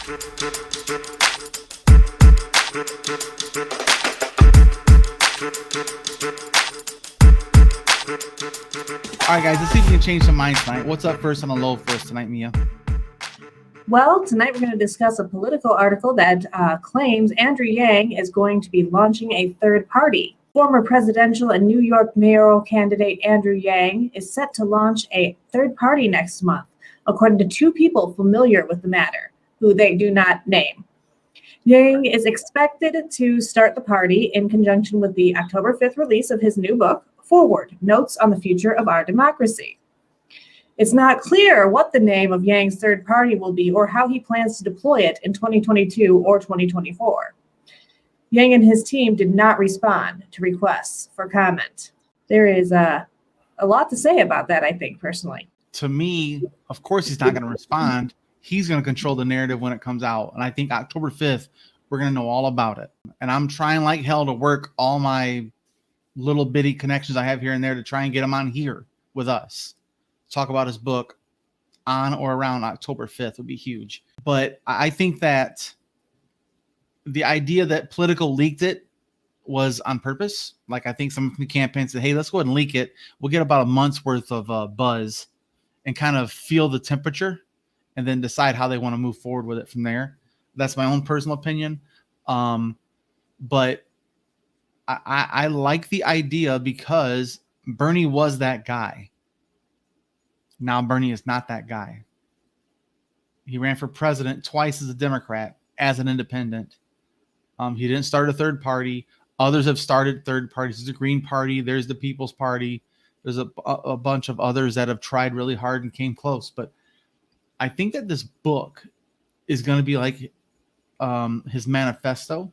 All right, guys, let's see if we can change some minds tonight. What's up first on the low for us tonight, Mia? Well, tonight we're going to discuss a political article that claims Andrew Yang is going to be launching a third party. Former presidential and New York mayoral candidate Andrew Yang is set to launch a third party next month, according to two people familiar with the matter, who they do not name. Yang is expected to start the party in conjunction with the October 5th release of his new book, Forward, Notes on the Future of Our Democracy. It's not clear what the name of Yang's third party will be or how he plans to deploy it in 2022 or 2024. Yang and his team did not respond to requests for comment. There is a lot to say about that, I think, personally. To me, of course, he's not going to respond. He's going to control the narrative when it comes out. And I think October 5th, we're going to know all about it. And I'm trying like hell to work all my little bitty connections I have here and there to try and get him on here with us. Talk about his book on or around October 5th would be huge. But I think that the idea that Political leaked it was on purpose. Like I think some of the campaigns said, hey, let's go ahead and leak it. We'll get about a month's worth of buzz and kind of feel the temperature and then decide how they want to move forward with it from there. That's my own personal opinion. But I like the idea because Bernie was that guy. Now Bernie is not that guy. He ran for president twice as a Democrat, as an independent. He didn't start a third party. Others have started third parties. There's the Green Party. There's the People's Party. There's a bunch of others that have tried really hard and came close. But I think that this book is going to be like his manifesto,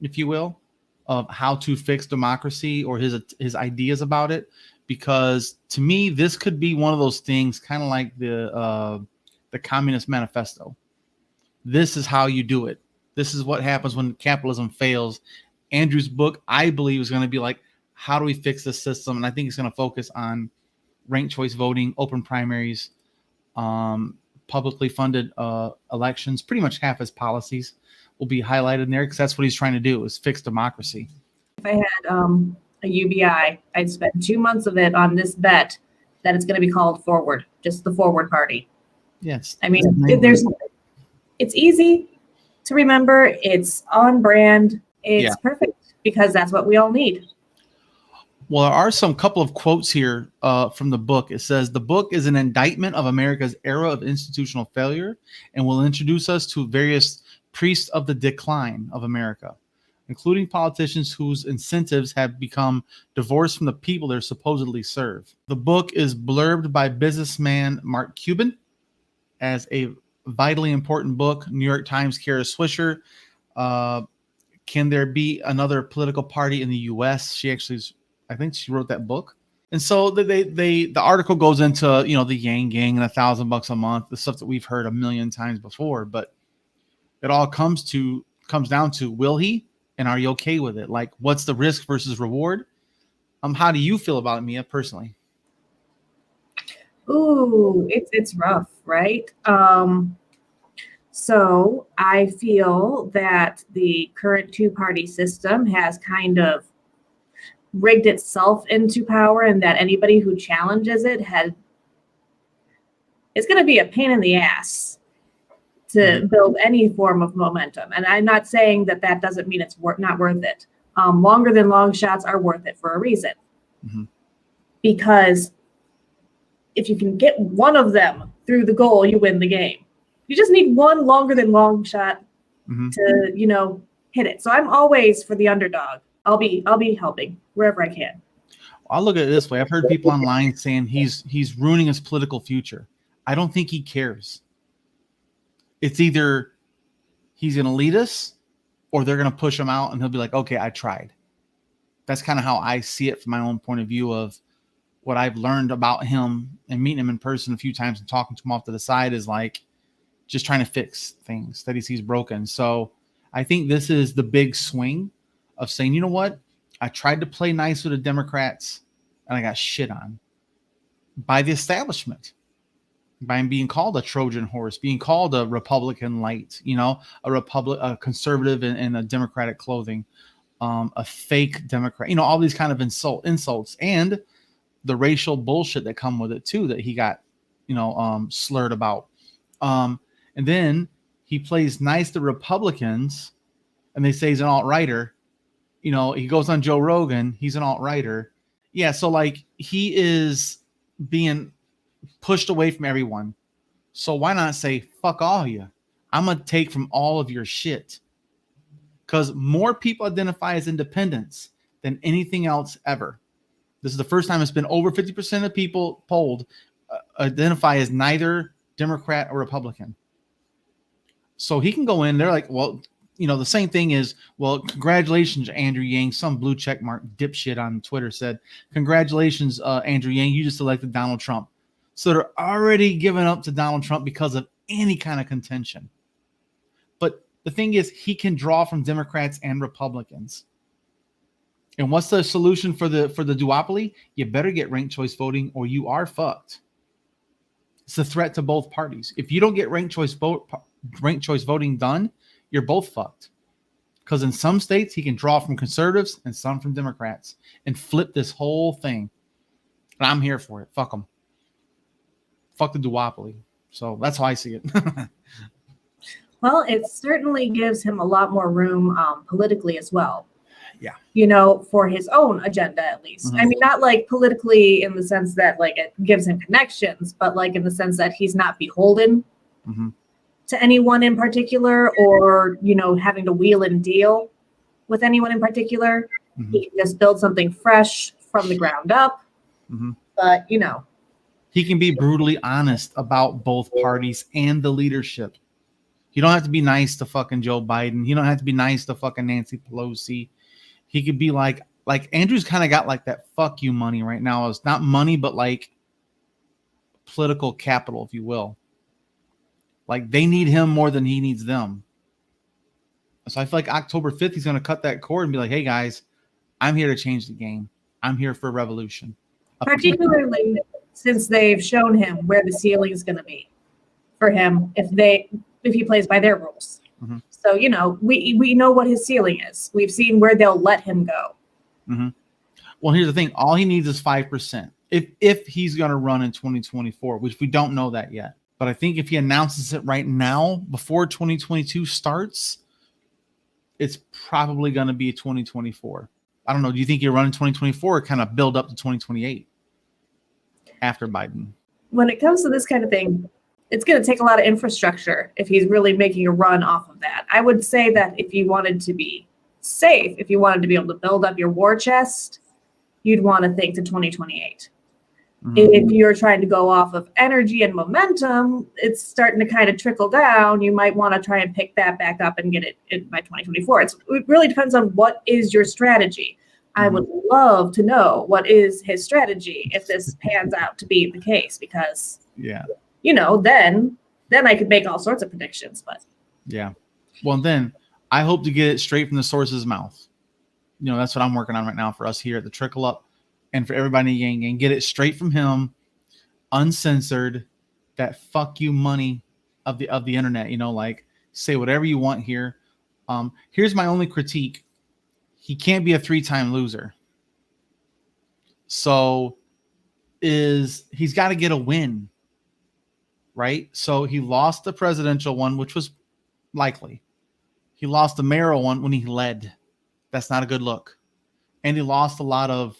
if you will, of how to fix democracy or his ideas about it. Because to me, this could be one of those things, kind of like the Communist Manifesto. This is how you do it. This is what happens when capitalism fails. Andrew's book, I believe, is going to be like, how do we fix this system? And I think it's going to focus on ranked choice voting, open primaries, publicly funded elections. Pretty much half his policies will be highlighted in there because that's what he's trying to do, is fix democracy. If I had a UBI, I'd spend 2 months of it on this bet that it's going to be called Forward, just the Forward Party. Yes. I mean, it's easy to remember. It's on brand. It's perfect because that's what we all need. Well, there are some couple of quotes here from the book. It says, the book is an indictment of America's era of institutional failure and will introduce us to various priests of the decline of America, including politicians whose incentives have become divorced from the people they supposedly serve. The book is blurbed by businessman Mark Cuban as a vitally important book. New York Times, Kara Swisher. Can there be another political party in the U.S.? I think she wrote that book. And so the article goes into, the Yang Gang and $1,000 a month, the stuff that we've heard a million times before, but it all comes down to, will he? And are you okay with it? Like, what's the risk versus reward? How do you feel about it, Mia, personally? Ooh, it's rough, right? So I feel that the current two-party system has kind of rigged itself into power, and that anybody who challenges it it's going to be a pain in the ass to build any form of momentum. And I'm not saying that doesn't mean it's not worth it. Longer than long shots are worth it for a reason. Mm-hmm. Because if you can get one of them through the goal, you win the game. You just need one longer than long shot to, hit it. So I'm always for the underdog. I'll be helping wherever I can. I'll look at it this way. I've heard people online saying he's ruining his political future. I don't think he cares. It's either he's going to lead us or they're going to push him out and he'll be like, okay, I tried. That's kind of how I see it from my own point of view of what I've learned about him and meeting him in person a few times and talking to him off to the side is like just trying to fix things that he sees broken. So I think this is the big swing of saying, you know what? I tried to play nice with the Democrats and I got shit on by the establishment. by him being called a Trojan horse, being called a Republican light, a conservative in a Democratic clothing, a fake Democrat, all these kind of insults, and the racial bullshit that come with it too, that he got, slurred about. And then he plays nice to Republicans, and they say he's an alt-righter. He goes on Joe Rogan, he's an alt-righter. Yeah, so like he is being pushed away from everyone. So why not say, fuck all of you? I'm going to take from all of your shit. Because more people identify as independents than anything else ever. This is the first time it's been over 50% of people polled identify as neither Democrat or Republican. So he can go in, they're like, well, the same thing is, well, congratulations, Andrew Yang. Some blue check mark dipshit on Twitter said, congratulations, Andrew Yang, you just elected Donald Trump. So they're already giving up to Donald Trump because of any kind of contention. But the thing is, he can draw from Democrats and Republicans. And what's the solution for the duopoly? You better get ranked choice voting or you are fucked. It's a threat to both parties. If you don't get ranked choice voting done, you're both fucked. Because in some states, he can draw from conservatives and some from Democrats and flip this whole thing. And I'm here for it. Fuck them. Fuck the duopoly. So that's how I see it. Well, it certainly gives him a lot more room politically as well. Yeah. For his own agenda, at least. Mm-hmm. I mean, not like politically in the sense that like it gives him connections, but like in the sense that he's not beholden to anyone in particular or, having to wheel and deal with anyone in particular. Mm-hmm. He can just build something fresh from the ground up. Mm-hmm. But, he can be brutally honest about both parties and the leadership. You don't have to be nice to fucking Joe Biden. You don't have to be nice to fucking Nancy Pelosi. He could be like Andrew's kind of got like that fuck you money right now. It's not money, but like political capital, if you will. Like they need him more than he needs them. So I feel like October 5th, he's going to cut that cord and be like, hey guys, I'm here to change the game. I'm here for a revolution. Particularly since they've shown him where the ceiling is going to be for him if he plays by their rules. Mm-hmm. So, we know what his ceiling is. We've seen where they'll let him go. Mm-hmm. Well, here's the thing. All he needs is 5%. If he's going to run in 2024, which we don't know that yet. But I think if he announces it right now, before 2022 starts, it's probably going to be 2024. I don't know. Do you think he'll run in 2024 or kind of build up to 2028 after Biden? When it comes to this kind of thing, it's going to take a lot of infrastructure if he's really making a run off of that. I would say that if you wanted to be safe, if you wanted to be able to build up your war chest, you'd want to think to 2028. Mm-hmm. If you're trying to go off of energy and momentum, it's starting to kind of trickle down. You might want to try and pick that back up and get it by 2024. It really depends on what is your strategy. Mm-hmm. I would love to know what is his strategy if this pans out to be the case, because then I could make all sorts of predictions. But yeah, well, then I hope to get it straight from the source's mouth. That's what I'm working on right now for us here at the Trickle Up. And for everybody in Yang Gang, get it straight from him, uncensored, that fuck you money of the internet, like say whatever you want here. Here's my only critique. He can't be a 3-time loser. So he's got to get a win, right? So he lost the presidential one, which was likely. He lost the mayoral one when he led. That's not a good look. And he lost a lot of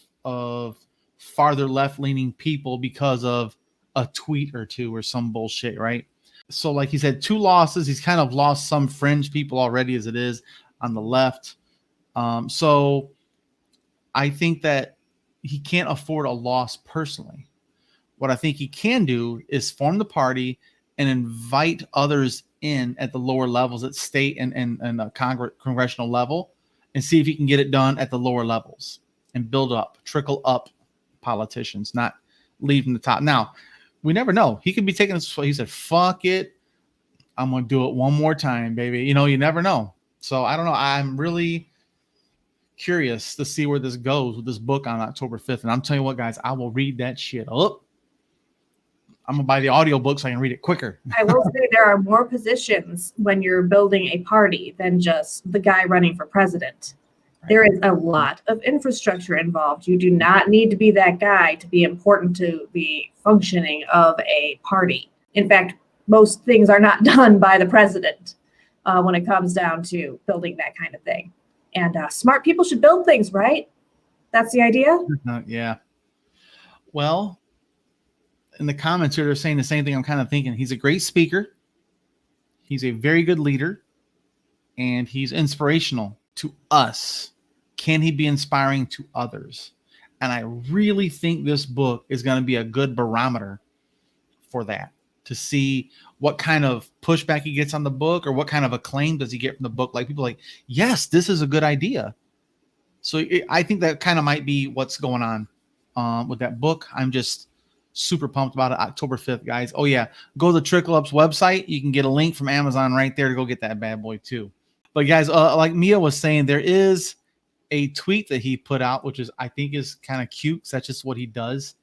farther left-leaning people because of a tweet or two or some bullshit, right? So like he said, 2 losses. He's kind of lost some fringe people already as it is on the left. So I think that he can't afford a loss personally. What I think he can do is form the party and invite others in at the lower levels at state and congressional level and see if he can get it done at the lower levels. And build up, trickle up politicians, not lead from the top. Now, we never know. He could be taking this. He said, fuck it. I'm going to do it one more time, baby. You never know. So I don't know. I'm really curious to see where this goes with this book on October 5th. And I'm telling you what, guys, I will read that shit up. I'm gonna buy the audiobook so I can read it quicker. I will say there are more positions when you're building a party than just the guy running for president. Right. There is a lot of infrastructure involved. You do not need to be that guy to be important to the functioning of a party. In fact, most things are not done by the president when it comes down to building that kind of thing. And smart people should build things, right? That's the idea? Yeah. Well, in the comments here, they're saying the same thing I'm kind of thinking. He's a great speaker. He's a very good leader. And he's inspirational to us. Can he be inspiring to others? And I really think this book is going to be a good barometer for that, to see what kind of pushback he gets on the book or what kind of acclaim does he get from the book. Like people like, yes, this is a good idea. So I think that kind of might be what's going on with that book. I'm just super pumped about it. October 5th, guys. Oh yeah. Go to the Trickle Up's website. You can get a link from Amazon right there to go get that bad boy too. But guys, like Mia was saying, there is a tweet that he put out, which is, I think is kind of cute. That's just what he does.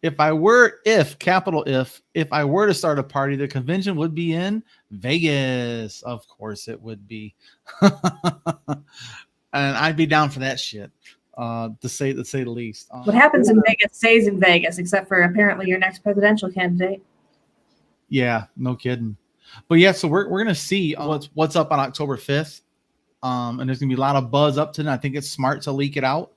If I were to start a party, the convention would be in Vegas. Of course it would be. And I'd be down for that shit, to say the least. What happens in Vegas stays in Vegas, except for apparently your next presidential candidate. Yeah, no kidding. But yeah, so we're gonna see what's up on October 5th. And there's gonna be a lot of buzz up to it. I think it's smart to leak it out,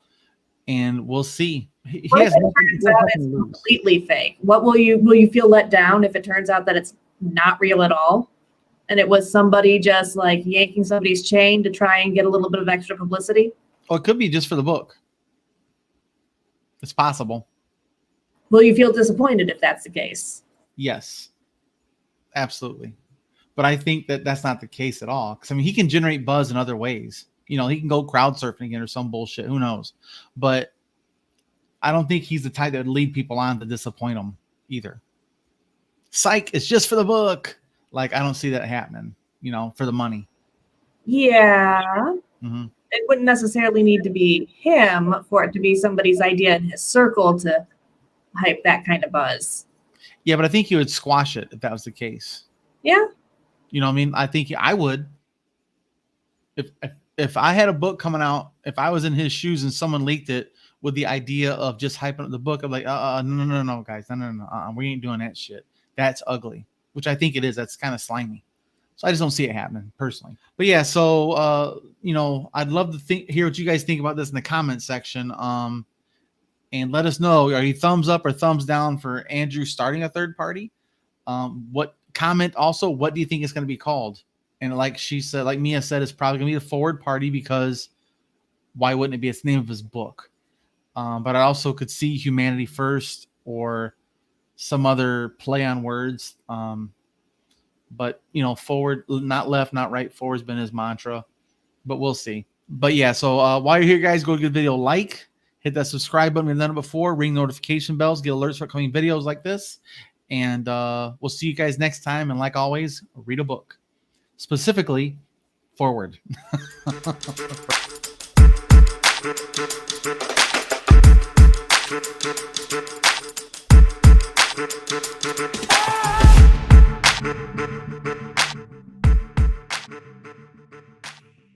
and we'll see. What if it turns out it's completely fake? What will you feel let down if it turns out that it's not real at all, and it was somebody just like yanking somebody's chain to try and get a little bit of extra publicity? Well, it could be just for the book. It's possible. Will you feel disappointed if that's the case? Yes, absolutely. But I think that that's not the case at all. Because I mean, he can generate buzz in other ways. You know, he can go crowd surfing again or some bullshit. Who knows? But I don't think he's the type that would lead people on to disappoint them either. Psych, it's just for the book. Like, I don't see that happening, you know, for the money. Yeah. Mm-hmm. It wouldn't necessarily need to be him for it to be somebody's idea in his circle to hype that kind of buzz. Yeah, but I think he would squash it if that was the case. Yeah. You know what I mean? I think I would. If I had a book coming out, if I was in his shoes and someone leaked it with the idea of just hyping up the book, I'm like, no, guys, no, we ain't doing that shit. That's ugly, which I think it is. That's kind of slimy. So I just don't see it happening personally. But yeah, so you know, I'd love to hear what you guys think about this in the comment section. And let us know, are you thumbs up or thumbs down for Andrew starting a third party? What comment also, what do you think it's going to be called? And like she said, like Mia said, it's probably going to be the Forward Party, because why wouldn't it be? It's the name of his book. But I also could see Humanity First or some other play on words. But, you know, forward, not left, not right. Forward has been his mantra, but we'll see. But yeah, so while you're here, guys, go give the video a like, hit that subscribe button if you've done it before, ring notification bells, get alerts for upcoming videos like this. And we'll see you guys next time. And like always, read a book, specifically Forward.